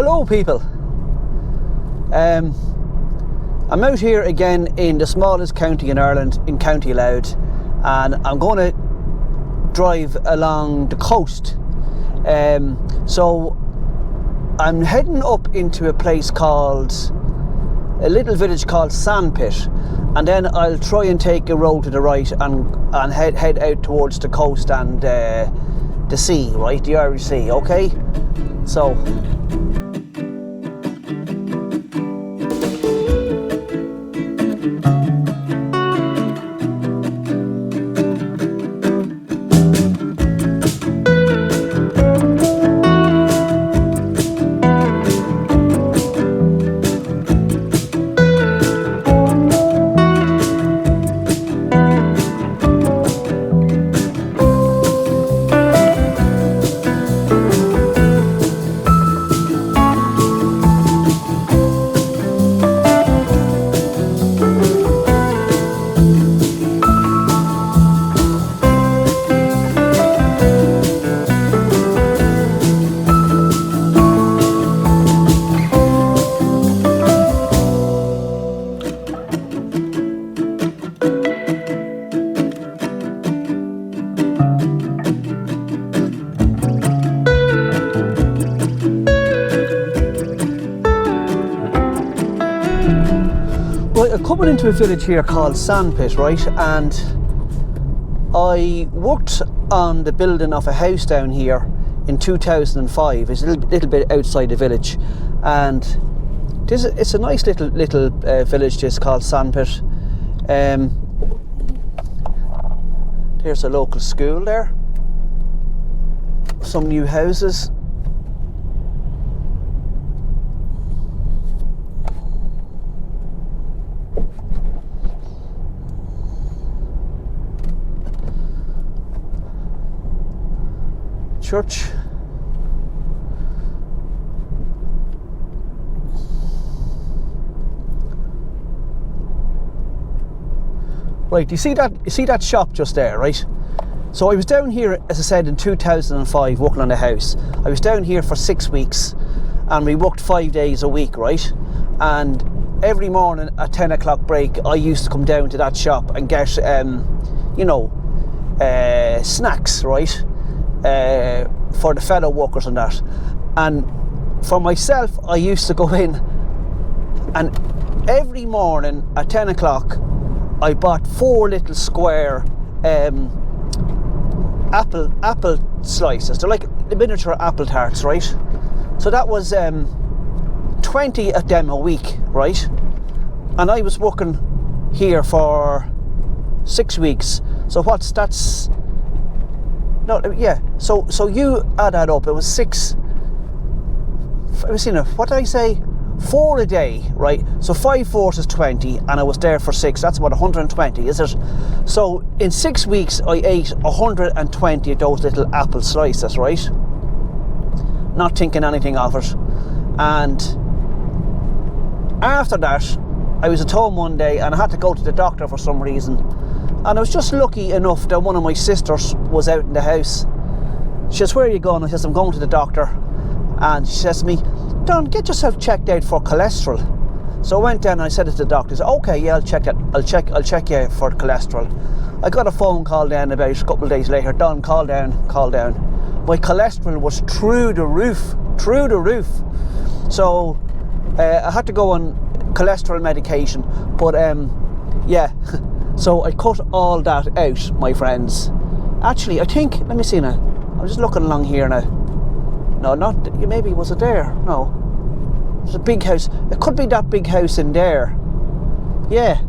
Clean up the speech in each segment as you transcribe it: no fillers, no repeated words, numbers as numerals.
Hello people. I'm out here again in the smallest county in Ireland, in County Louth, and I'm going to drive along the coast. So I'm heading up into a place called, a little village called Sandpit, and then I'll try and take a road to the right and head out towards the coast and the sea, right, the Irish Sea, okay? So I'm coming into a village here called Sandpit, right, and I worked on the building of a house down here in 2005. It's a little bit outside the village, and it's a nice little village, this, called Sandpit. There's a local school there, some new houses. Church. Right, you see that shop just there, right? So I was down here, as I said, in 2005 working on the house. I was down here for 6 weeks and we worked 5 days a week, right? And every morning at 10 o'clock break I used to come down to that shop and get snacks, right? For the fellow workers and that. And for myself, I used to go in, and every morning at 10 o'clock I bought 4 little square apple slices. They're like the miniature apple tarts, right? So that was 20 of them a week, right? And I was working here for 6 weeks. So that's no, yeah. So you add that up. It was 6. I was what did I say? 4 a day, right? So 5 fours is 20, and I was there for 6. That's about 120, is it? So in 6 weeks, I ate 120 of those little apple slices, right? Not thinking anything of it. And after that, I was at home one day, and I had to go to the doctor for some reason. And I was just lucky enough that one of my sisters was out in the house. She says, "Where are you going?" I says, "I'm going to the doctor." And she says to me, "Don, get yourself checked out for cholesterol." So I went down and I said to the doctor, said, "Okay, yeah, I'll check it. I'll check you for cholesterol." I got a phone call down about a couple of days later. "Don, call down. My cholesterol was through the roof. So I had to go on cholesterol medication. But yeah. So I cut all that out, my friends. Actually, I think, let me see now. I'm just looking along here now. No, not, maybe, was it there? No. There's a big house. It could be that big house in there. Yeah.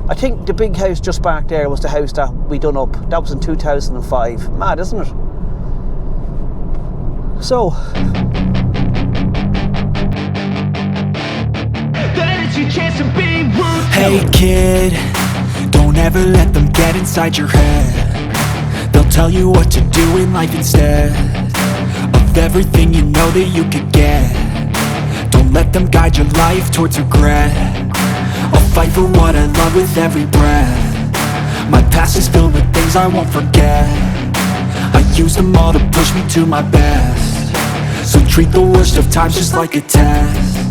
I think the big house just back there was the house that we done up. That was in 2005. Mad, isn't it? So. Hey kid, don't ever let them get inside your head. They'll tell you what to do in life instead of everything you know that you could get. Don't let them guide your life towards regret. I'll fight for what I love with every breath. My past is filled with things I won't forget. I use them all to push me to my best. So treat the worst of times just like a test.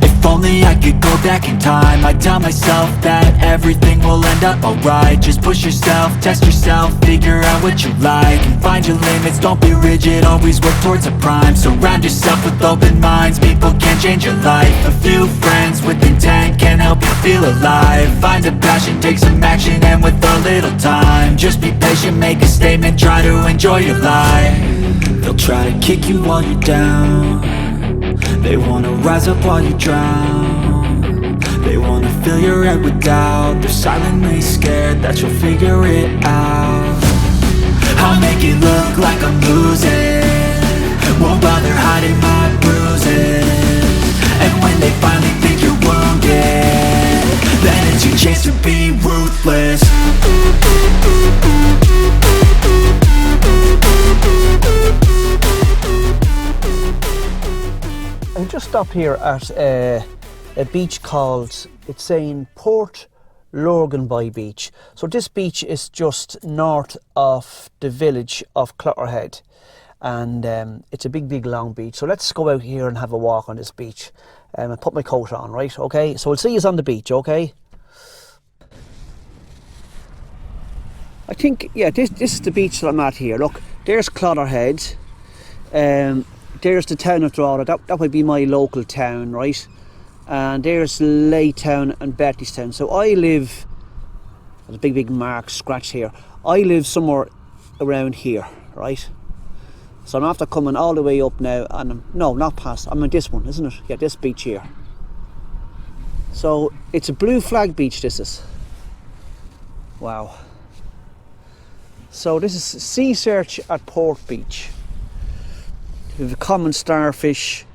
If only I could go back in time, I'd tell myself that everything will end up alright. Just push yourself, test yourself, figure out what you like, and find your limits, don't be rigid, always work towards a prime. Surround yourself with open minds, people can change your life. A few friends with intent can help you feel alive. Find a passion, take some action, and with a little time, just be patient, make a statement, try to enjoy your life. They'll try to kick you while you're down, they wanna rise up while you drown. They wanna fill your head with doubt. They're silently scared that you'll figure it out. I'll make it look like I'm losing, won't bother hiding my bruises. And when they finally think you're wounded, then it's your chance to be ruthless. I just stopped here at a beach called, it's saying Port Logan by Beach. So this beach is just north of the village of Clotterhead, and it's a big long beach. So let's go out here and have a walk on this beach. And put my coat on, right? Okay, so we'll see you on the beach, okay? I think, yeah, this is the beach that I'm at here. Look, there's Clotterhead. There's the town of Drogheda, that would be my local town, right? And there's Laytown and Bettystown. So I live, there's a big mark scratch here. I live somewhere around here, right? So I'm after coming all the way up now, and no, not past, I'm in this one, isn't it? Yeah, this beach here. So it's a blue flag beach, this is. Wow. So this is Sea Search at Port Beach. We have a common starfish,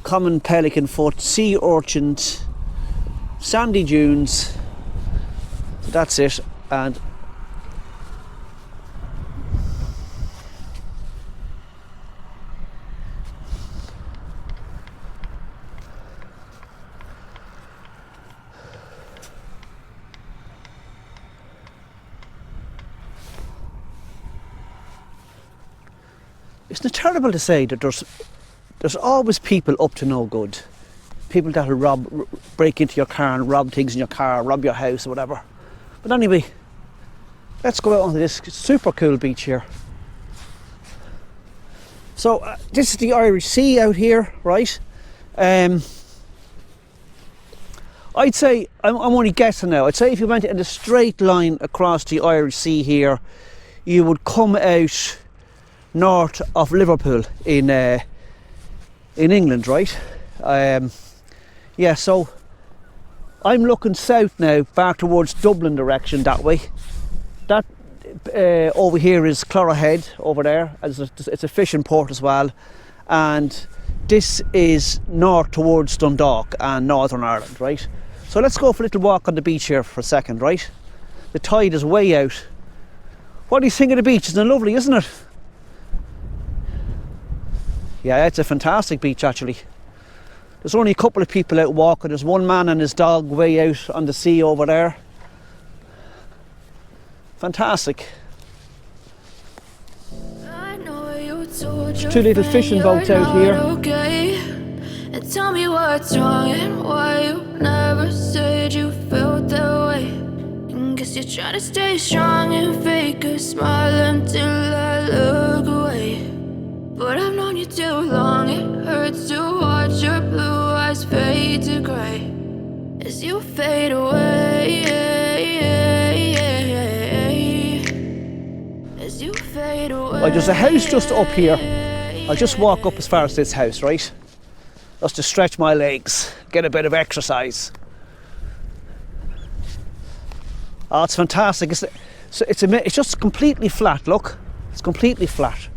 common pelican foot, sea urchins, sandy dunes. So that's it. And isn't it terrible to say that there's always people up to no good? People that will break into your car and rob things in your car, rob your house or whatever. But anyway, let's go out onto this super cool beach here. So this is the Irish Sea out here, right? I'd say, I'm only guessing now, I'd say if you went in a straight line across the Irish Sea here, you would come out north of Liverpool in England, right? Yeah, so I'm looking south now, back towards Dublin direction that way. That over here is Clotterhead over there. It's a fishing port as well, and this is north towards Dundalk and Northern Ireland, right? So let's go for a little walk on the beach here for a second, right? The tide is way out. What do you think of the beach? Isn't it lovely, isn't it? Yeah, it's a fantastic beach actually. There's only a couple of people out walking. There's one man and his dog way out on the sea over there. Fantastic. There's two little fishing boats out here. Okay. And tell me what's wrong and why you never said you felt that way. And guess you're trying to stay strong and fake a smile until I look away. But I've known you too long, it hurts to watch your blue eyes fade to grey as you fade away, as you fade away. Right, there's a house just up here. I'll just walk up as far as this house, right? Just to stretch my legs, get a bit of exercise. Oh, it's fantastic. It's just completely flat, look. It's completely flat.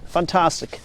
Fantastic.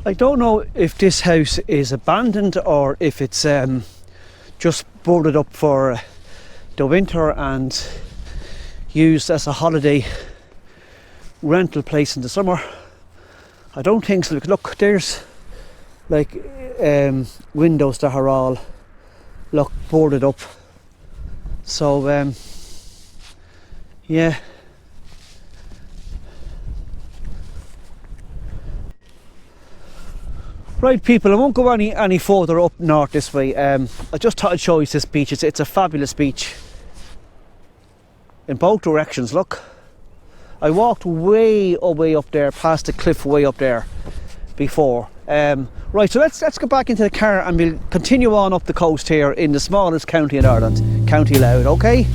I don't know if this house is abandoned or if it's just boarded up for the winter and used as a holiday rental place in the summer. I don't think so. Look, there's like windows that are all boarded up. So yeah. Right people, I won't go any further up north this way. I just thought I'd show you this beach. It's a fabulous beach in both directions. Look, I walked way up there past the cliff way up there before. Right, so let's get back into the car and we'll continue on up the coast here in the smallest county in Ireland, County Louth, okay?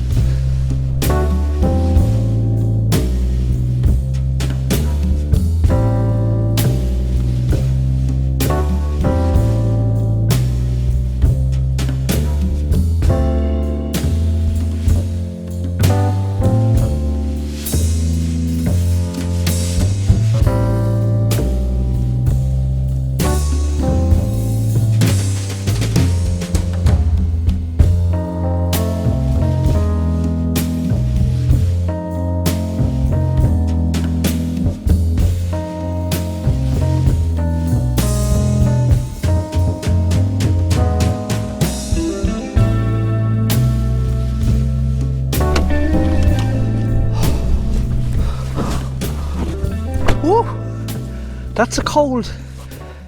That's a cold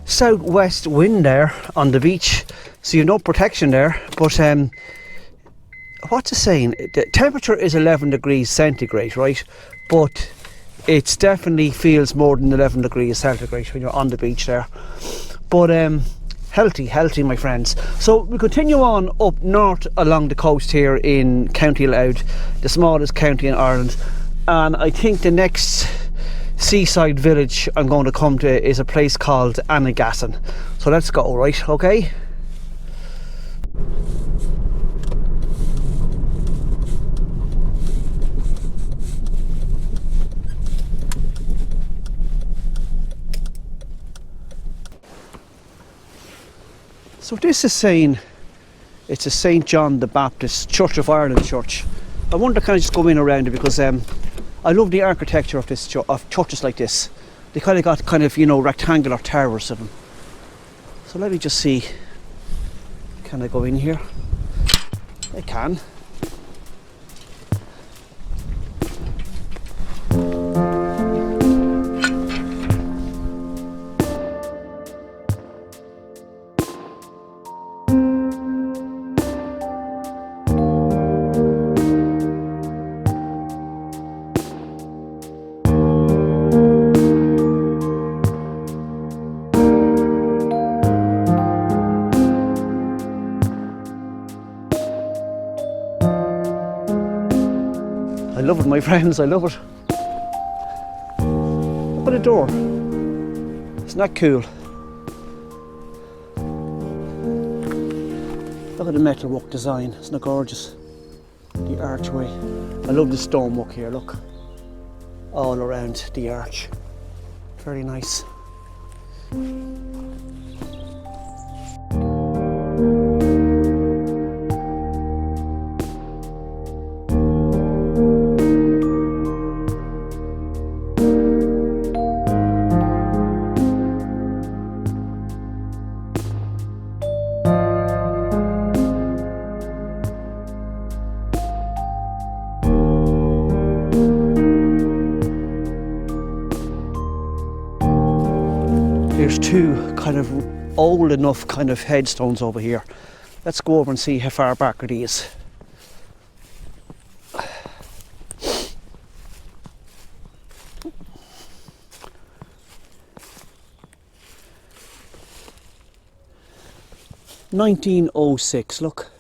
southwest wind there on the beach, so you've no protection there. But what's it saying? The temperature is 11 degrees centigrade, right? But it definitely feels more than 11 degrees centigrade when you're on the beach there. But healthy my friends. So we continue on up north along the coast here in County Louth, the smallest county in Ireland, and I think the next seaside village I'm going to come to is a place called Annagassan. So let's go, right? Okay. So this is saying it's a St. John the Baptist Church of Ireland church. I wonder can I just go in around it because I love the architecture of this of churches like this. They kind of got you know, rectangular towers of them. So let me just see. Can I go in here? I can. I love it, my friends, I love it. Look at the door. Isn't that cool? Look at the metalwork design, isn't it gorgeous? The archway. I love the stonework here, look. All around the arch. Very nice. There's two kind of old enough kind of headstones over here. Let's go over and see how far back it is. (1906), look.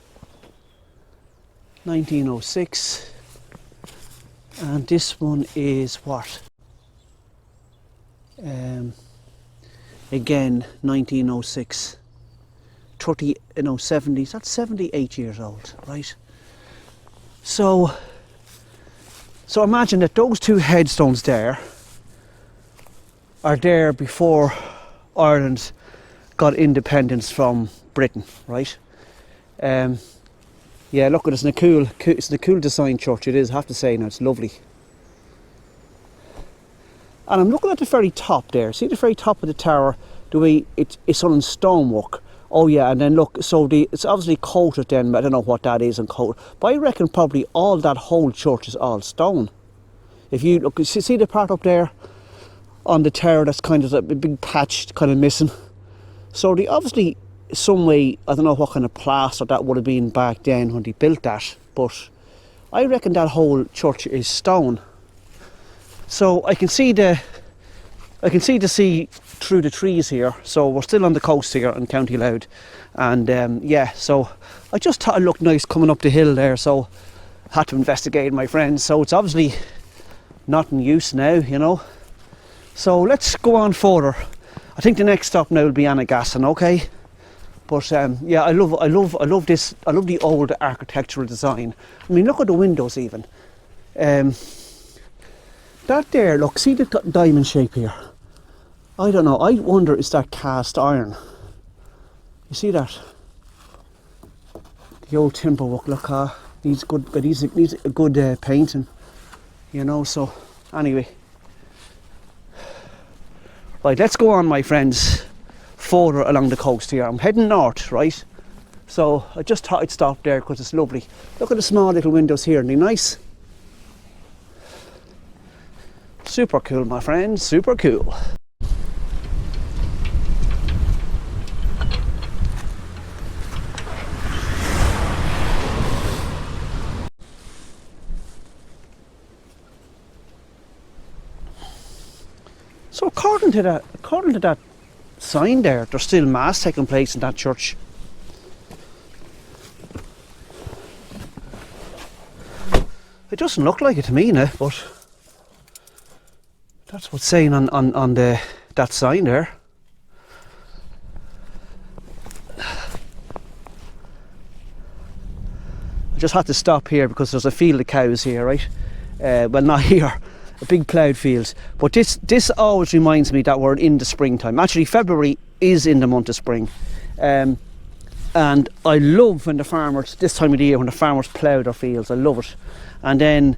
1906. And this one is what? Again, 1906. 70s, that's 78 years old, right? So imagine that those two headstones there are there before Ireland got independence from Britain, right? Yeah, look, it's a cool design church. It is, I have to say now, it's lovely. And I'm looking at the very top there. See the very top of the tower, the way it's on stonework. Oh yeah, and then look, so it's obviously coated then, I don't know what that is and coated, but I reckon probably all that whole church is all stone. If you look, see the part up there on the tower that's kind of a big patch kind of missing. So they obviously, some way, I don't know what kind of plaster that would have been back then when they built that, but I reckon that whole church is stone. So I can see the sea through the trees here. So we're still on the coast here in County Louth, and yeah, so I just thought it looked nice coming up the hill there, so I had to investigate, my friends. So it's obviously not in use now, you know. So let's go on further. I think the next stop now will be Annagassan, okay? But yeah, I love this. I love the old architectural design. I mean, look at the windows even. That there, look, see the diamond shape here? I don't know, I wonder, is that cast iron? You see that? The old timber work, look, needs a good painting, you know, so anyway. Right, let's go on, my friends, further along the coast here. I'm heading north, right? So I just thought I'd stop there because it's lovely. Look at the small little windows here, aren't they nice? Super cool, my friends, super cool. So according to that sign there, there's still mass taking place in that church. It doesn't look like it to me now, but that's what's saying on that sign there. I just had to stop here because there's a field of cows here, right? Well, not here, a big ploughed field. But this always reminds me that we're in the springtime. Actually, February is in the month of spring. And I love when the farmers, this time of the year, when the farmers plough their fields. I love it. And then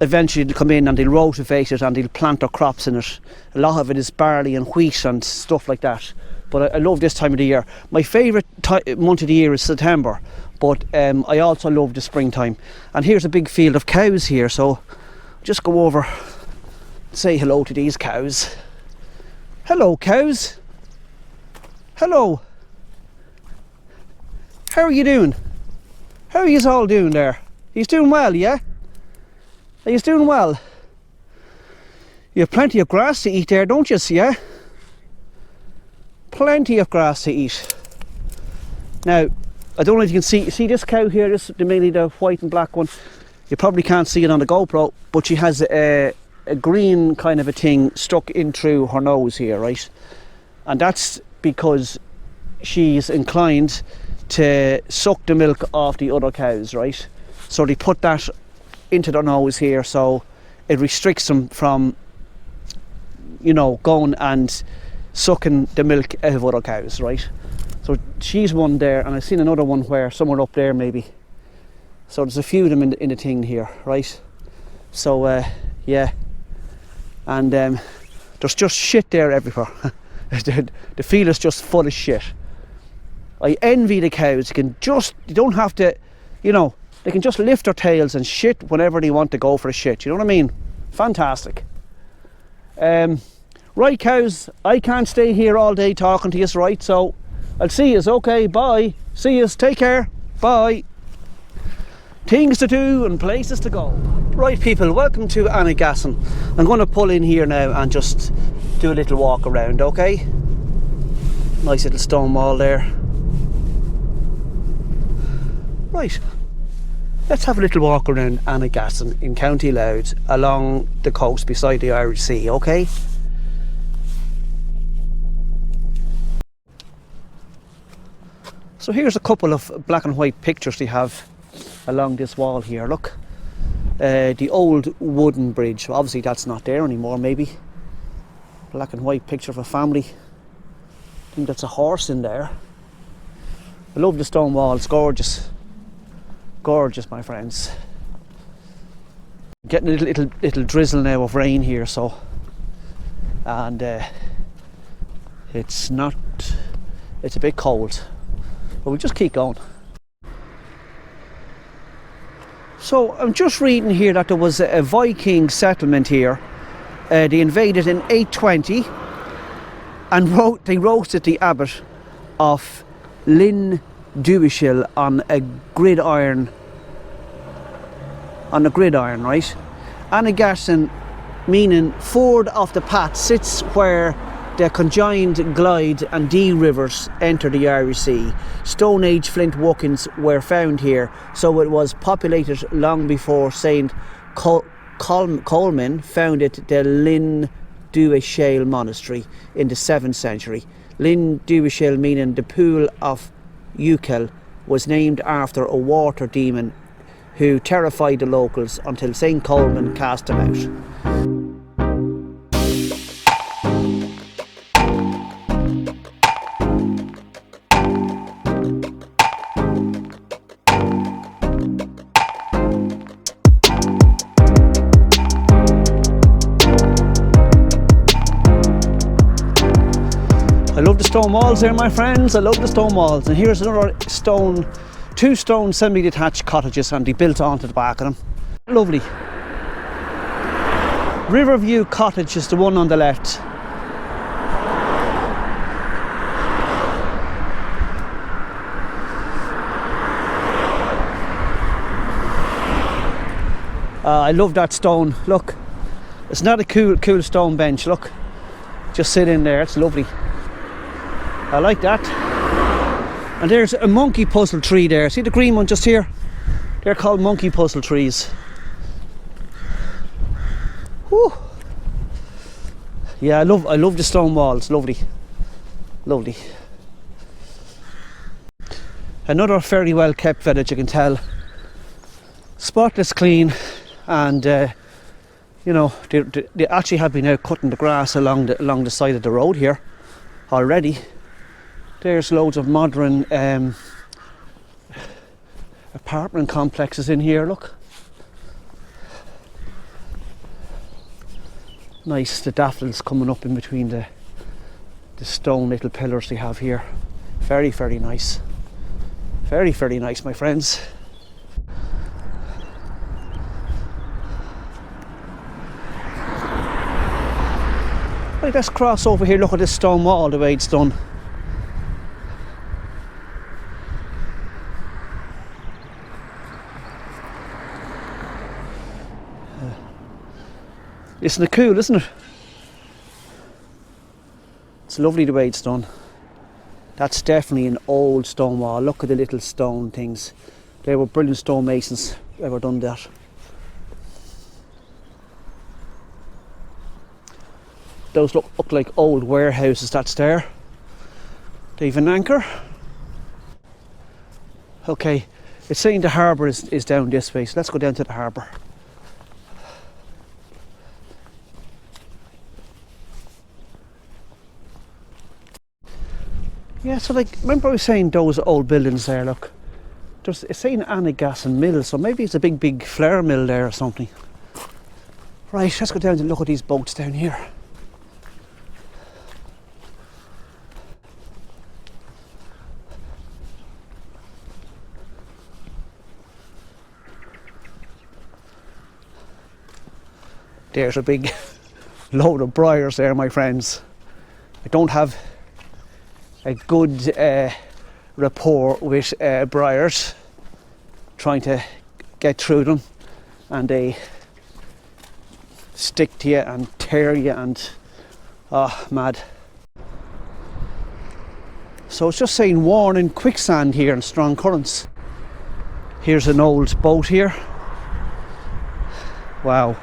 eventually they'll come in and they'll rotivate it and they'll plant their crops in it. A lot of it is barley and wheat and stuff like that. But I love this time of the year. My favourite month of the year is September, but I also love the springtime. And here's a big field of cows here, so just go over, say hello to these cows. Hello, cows. Hello. How are you doing? How are you all doing there? He's doing well, yeah? Are you doing well? You have plenty of grass to eat there, don't you, yeah? Plenty of grass to eat. Now, I don't know if you can see this cow here, mainly the white and black one. You probably can't see it on the GoPro, but she has a green kind of a thing stuck in through her nose here, right? And that's because she's inclined to suck the milk off the other cows, right? So they put that into their nose here, so it restricts them from, you know, going and sucking the milk out of other cows, right? So she's one there, and I've seen another one where somewhere up there maybe. So there's a few of them in the thing here, right? So yeah, and there's just shit there everywhere. The field is just full of shit. I envy the cows. You don't have to, you know, they can just lift their tails and shit whenever they want to go for a shit. You know what I mean? Fantastic. Right, cows, I can't stay here all day talking to you, right? So I'll see you. Okay, bye. See you. Take care. Bye. Things to do and places to go. Right, people, welcome to Annagassan. I'm going to pull in here now and just do a little walk around, okay? Nice little stone wall there. Right, let's have a little walk around Annagassan in County Louth along the coast beside the Irish Sea, okay? So here's a couple of black and white pictures they have along this wall here, look. The old wooden bridge, well, obviously that's not there anymore maybe. Black and white picture of a family. I think that's a horse in there. I love the stone wall, it's gorgeous. Gorgeous, my friends. Getting a little drizzle now of rain here, so, and it's a bit cold, but we'll just keep going. So I'm just reading here that there was a Viking settlement here. They invaded in 820 and they roasted the abbot of Lynn Duishil on a gridiron, right? Annagassan, meaning ford of the path, sits where the conjoined Glyde and Dee rivers enter the Irish Sea. Stone Age flint walkings were found here, so it was populated long before St. Colman founded the Lynn Duishil monastery in the 7th century. Lynn Duishil, meaning the pool of Ukel, was named after a water demon who terrified the locals until St. Colman cast him out. I love the stone walls there, my friends. I love the stone walls. And here's another two stone semi-detached cottages, and they built onto the back of them. Lovely. Riverview Cottage is the one on the left. I love that stone. Look, it's not a cool stone bench. Look, just sit in there. It's lovely. I like that. And there's a monkey puzzle tree there. See the green one just here? They're called monkey puzzle trees. Whew. Yeah, I love the stone walls. Lovely. Lovely. Another very well kept village, you can tell. Spotless clean, and you know, they actually have been out cutting the grass along the side of the road here already. There's loads of modern apartment complexes in here, look. Nice, the daffodils coming up in between the stone little pillars they have here. Very, very nice. Very, very nice, my friends. Right, let's cross over here, look at this stone wall, the way it's done. Isn't it cool, isn't it? It's lovely the way it's done. That's definitely an old stone wall. Look at the little stone things. They were brilliant stonemasons, whoever done that. Those look like old warehouses that's there. They've an anchor. Okay, it's saying the harbour is down this way, so let's go down to the harbour. Yeah, so like, remember I was saying those old buildings there, look. It's saying Annagassan mill, so maybe it's a big flour mill there or something. Right, let's go down and look at these boats down here. There's a big load of briars there, my friends. I don't have a good rapport with briars, trying to get through them, and they stick to you and tear you, and mad. So it's just saying warning quicksand here and strong currents. Here's an old boat here. Wow.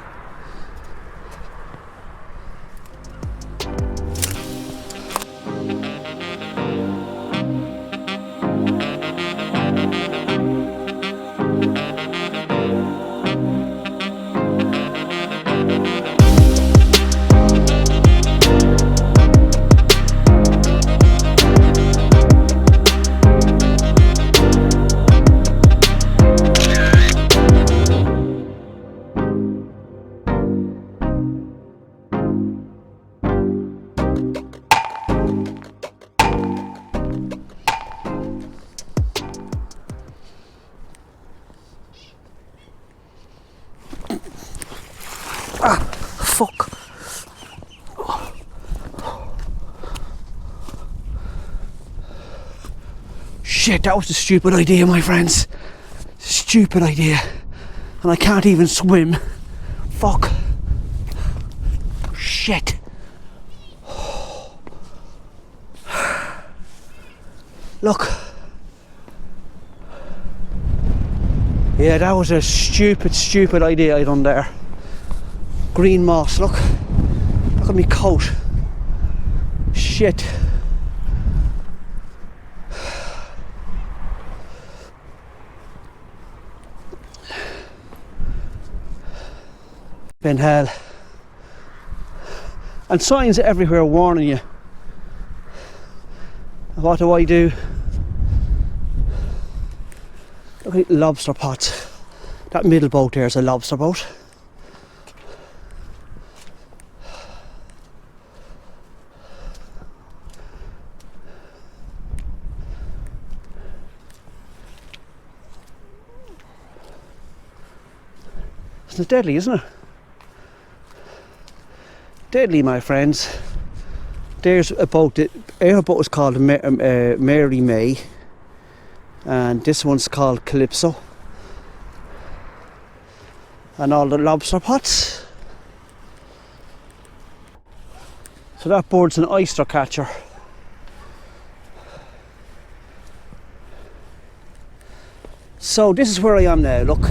Shit, that was a stupid idea, my friends. Stupid idea. And I can't even swim. Fuck. Shit. Look. Yeah, that was a stupid idea I done there. Green moss, look. Look at me coat. Shit. Been hell. And signs everywhere warning you. What do I do? Look at lobster pots. That middle boat there is a lobster boat. It's deadly, isn't it? Deadly, my friends. There's a boat. Our boat is called Mary May, and this one's called Calypso. And all the lobster pots. So that board's an oyster catcher. So this is where I am now, look.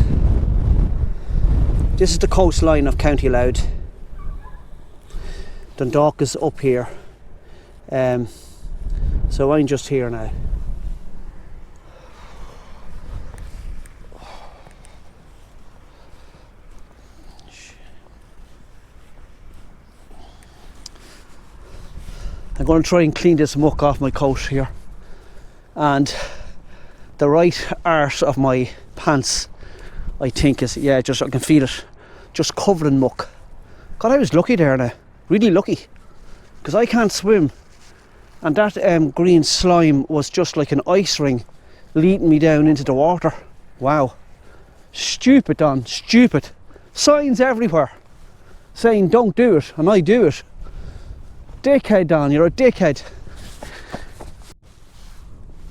This is the coastline of County Louth. Dundalk is up here. So I'm just here now. I'm going to try and clean this muck off my coat here. And the right arse of my pants, I think is, yeah, just I can feel it, just covered in muck. God, I was lucky there now, really lucky, because I can't swim, and that green slime was just like an ice ring leading me down into the water. Wow, stupid, Don, stupid. Signs everywhere saying don't do it, and I do it. Dickhead, Don, you're a dickhead.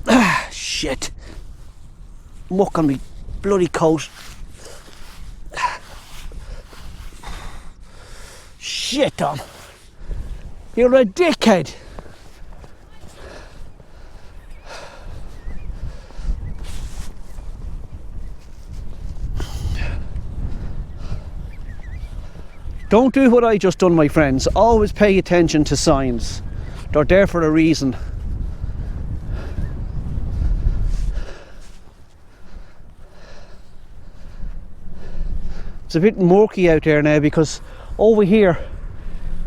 Ah, shit. Muck on me bloody coat. Shit, Don. You're a dickhead. Don't do what I just done, my friends. Always pay attention to signs. They're there for a reason. It's a bit murky out there now because over here,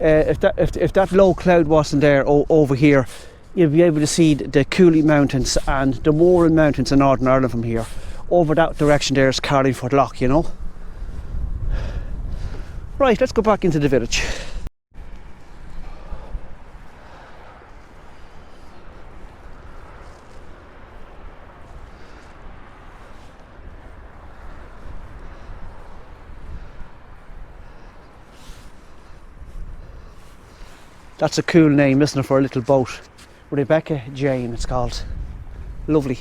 if that low cloud wasn't there over here, you'll be able to see the Cooley Mountains and the Moran Mountains in Northern Ireland from here. Over that direction there is Carlingford Lough, you know. Right, let's go back into the village. That's a cool name, isn't it, for a little boat? Rebecca Jane, it's called. Lovely.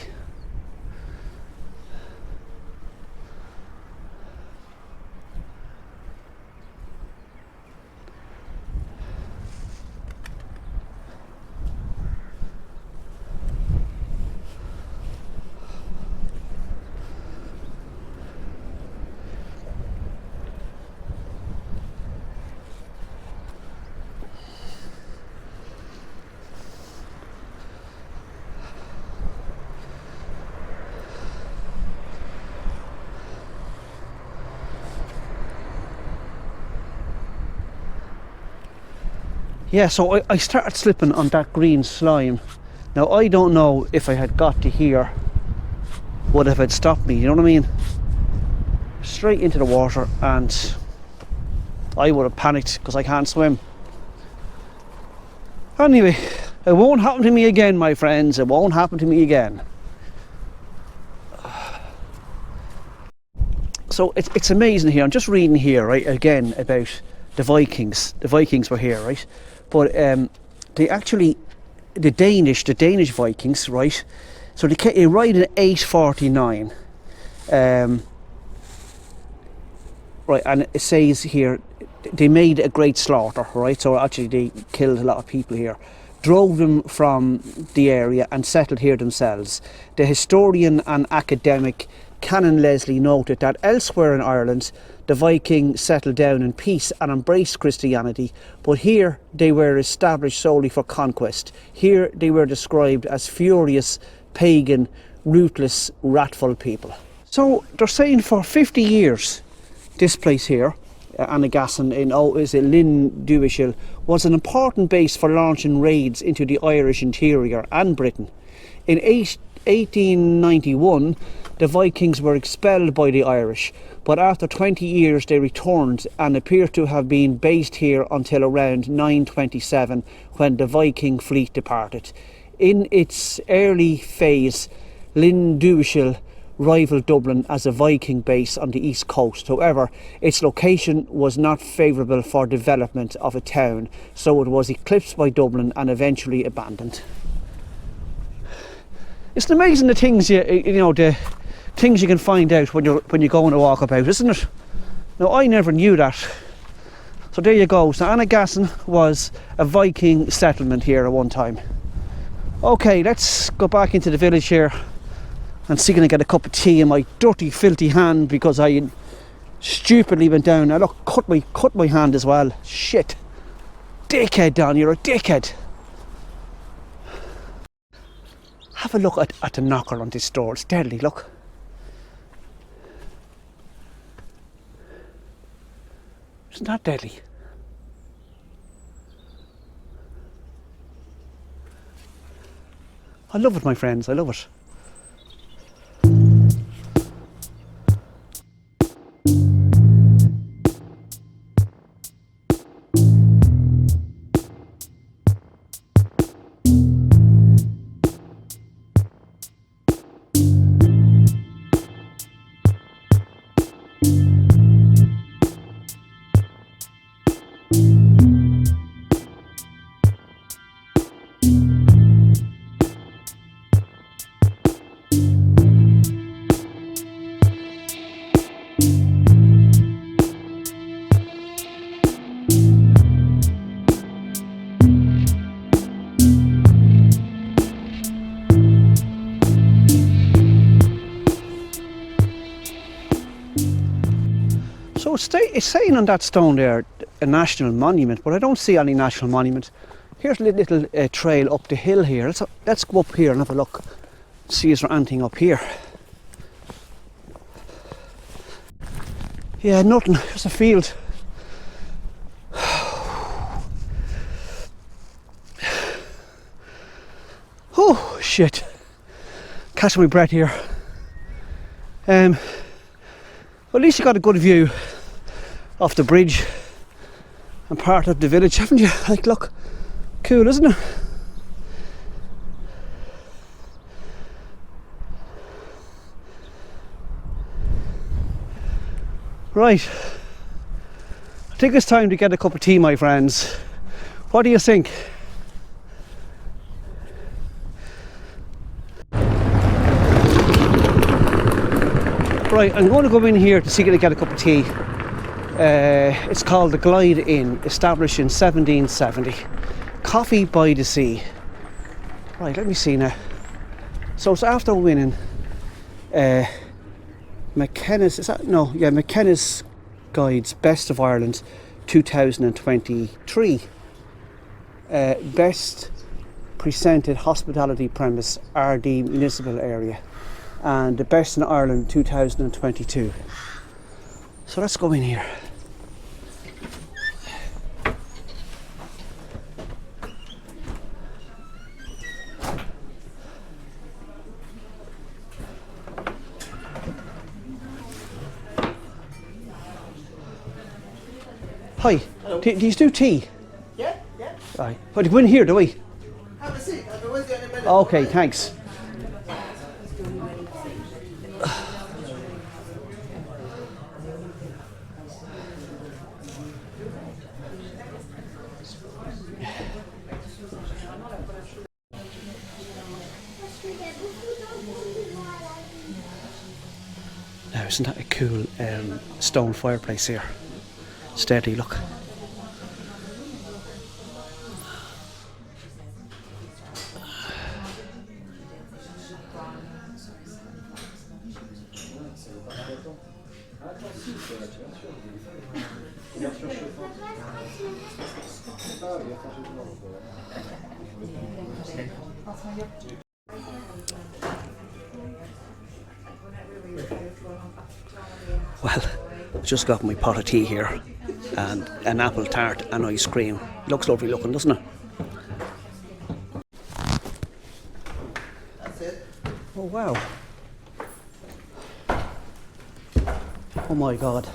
Yeah, so I started slipping on that green slime. Now I don't know if I had got to here, would have it stopped me, you know what I mean? Straight into the water, and I would have panicked because I can't swim. Anyway, it won't happen to me again, my friends. It won't happen to me again. So it's amazing here. I'm just reading here, right, again about the Vikings. The Vikings were here, right? But they actually, the Danish Vikings, right? So they arrived in 849. Right, and it says here they made a great slaughter, right? So actually they killed a lot of people here, drove them from the area and settled here themselves. The historian and academic Canon Leslie noted that elsewhere in Ireland the Vikings settled down in peace and embraced Christianity, but here they were established solely for conquest. Here they were described as furious, pagan, ruthless, wrathful people. So they're saying for 50 years this place here, Annagassan in Lynn, was an important base for launching raids into the Irish interior and Britain. In 1891, the Vikings were expelled by the Irish, but after 20 years they returned and appear to have been based here until around 927, when the Viking fleet departed. In its early phase, Lynn rivaled Dublin as a Viking base on the east coast. However, its location was not favourable for development of a town, so it was eclipsed by Dublin and eventually abandoned. It's amazing the things the things you can find out when you go on a walk about, isn't it? Now, I never knew that. So there you go. So Annagassan was a Viking settlement here at one time. Okay, let's go back into the village here and see can I get a cup of tea in my dirty, filthy hand because I stupidly went down. I look, cut my hand as well. Shit. Dickhead, Don, you're a dickhead. Have a look at the knocker on this door. It's deadly, look. Isn't that deadly? I love it, my friends, I love it. So it's saying on that stone there, a national monument, but I don't see any national monument. Here's a little trail up the hill here. Let's go up here and have a look. See is there anything up here. Yeah, nothing. There's a field. Oh shit! Catching my breath here. Well, at least you got a good view of the bridge and part of the village, haven't you? Like, look, cool, isn't it? Right, I think it's time to get a cup of tea, my friends. What do you think? Right, I'm going to go in here to see if I get a cup of tea. It's called the Glyde Inn, established in 1770. Coffee by the sea. Right, let me see now. So it's after winning McKenna's Guides Best of Ireland 2023. Best presented hospitality premise RD municipal area, and the best in Ireland 2022. So let's go in here. Hi, do you do tea? Yeah. Right. But you go in here, do we? Have a seat. I'll be with you in a minute. Okay, thanks. isn't that a cool stone fireplace here? Steady, look. Well, just got my pot of tea here and an apple tart and ice cream. Looks lovely looking, doesn't it? That's it. Oh wow. Oh my god.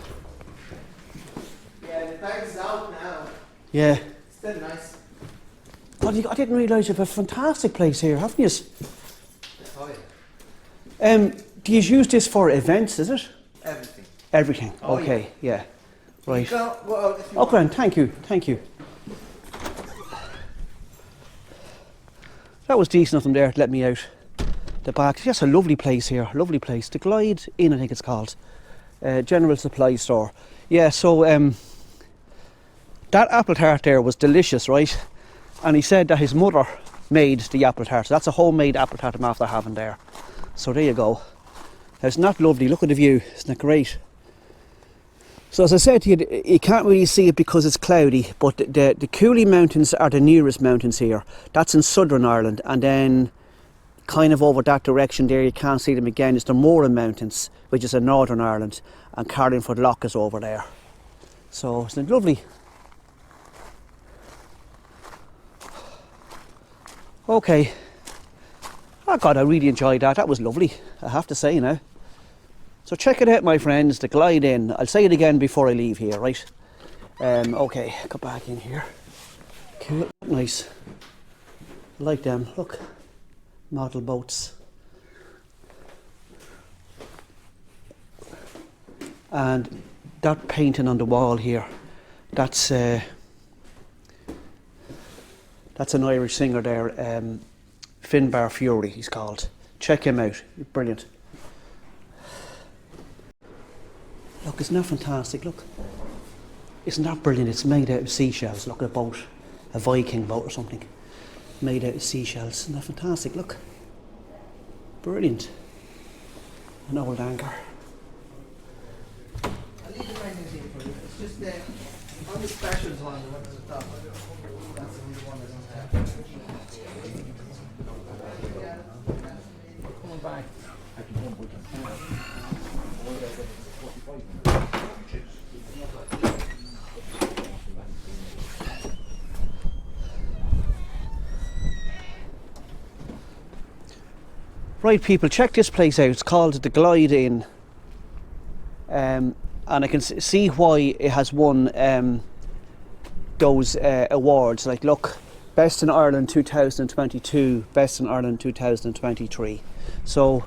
Yeah, the bag's out now. Yeah. Still nice. God, I didn't realise you have a fantastic place here, haven't you? Oh yeah. Do you use this for events, is it? Everything. Everything. Oh, okay, yeah. Right. Go out if you Oh, want. grand, thank you, thank you. That was decent of them there to let me out the back. Just a lovely place here, lovely place. The Glyde Inn, I think it's called. General supply store. Yeah, so that apple tart there was delicious, right? And he said that his mother made the apple tart. So that's a homemade apple tart I'm after having there. So there you go. Isn't that lovely? Look at the view. Isn't that great? So as I said to you, you can't really see it because it's cloudy, but the Cooley Mountains are the nearest mountains here. That's in southern Ireland, and then kind of over that direction there, you can't see them again, it's the Moran Mountains, which is in Northern Ireland, and Carlingford Lough is over there. So isn't it lovely? Okay. Oh God, I really enjoyed that. That was lovely, I have to say now. So check it out, my friends, the Glyde Inn. I'll say it again before I leave here, right? Okay, go back in here. Cool, nice. I like them, look. Model boats. And that painting on the wall here, that's an Irish singer there, Finbar Fury he's called. Check him out, brilliant. Look, isn't that fantastic? Look, isn't that brilliant? It's made out of seashells. Look at a boat, a Viking boat or something, made out of seashells. Isn't that fantastic? Look, brilliant. An old anchor. I'll leave the magazine for you. It's just on the specials one, the one at the top. That's the only one I don't have. Coming back. Right, people, check this place out. It's called the Glyde Inn, and I can see why it has won those awards. Like, look, Best in Ireland 2022, Best in Ireland 2023. So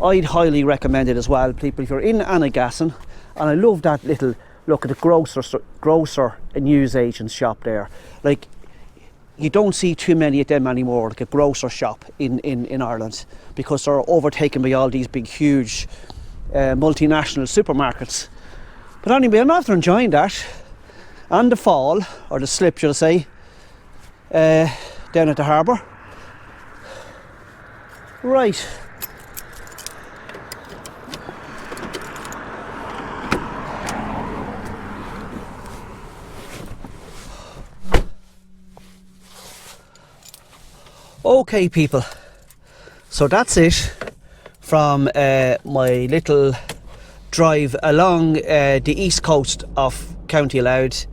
I'd highly recommend it as well, people. If you're in Annagassan, and I love that little look at the grocer and newsagent's shop there. Like, you don't see too many of them anymore, like a grocer shop in Ireland, because they're overtaken by all these big, huge multinational supermarkets. But anyway, I'm after enjoying that. And the fall, or the slip, should I say, down at the harbour. Right. Okay, people, so that's it from my little drive along the east coast of County Louth,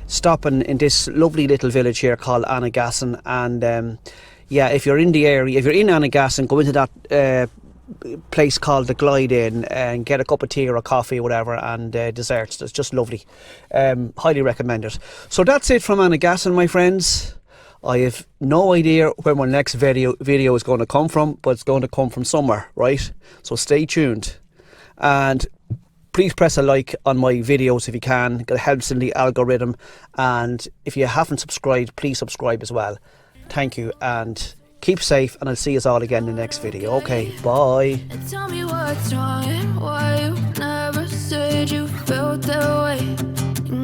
stopping in this lovely little village here called Annagassan. And yeah, if you're in the area, if you're in Annagassan, go into that place called the Glyde Inn and get a cup of tea or a coffee or whatever, and desserts. It's just lovely. Highly recommend it. So that's it from Annagassan, my friends. I have no idea where my next video is going to come from, but it's going to come from somewhere, right? So stay tuned. And please press a like on my videos if you can. It helps in the algorithm. And if you haven't subscribed, please subscribe as well. Thank you, and keep safe, and I'll see you all again in the next video. Okay, bye. And tell me what's wrong and why you never said you felt that way.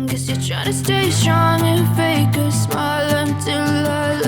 Guess you're trying to stay strong and fake a smile until I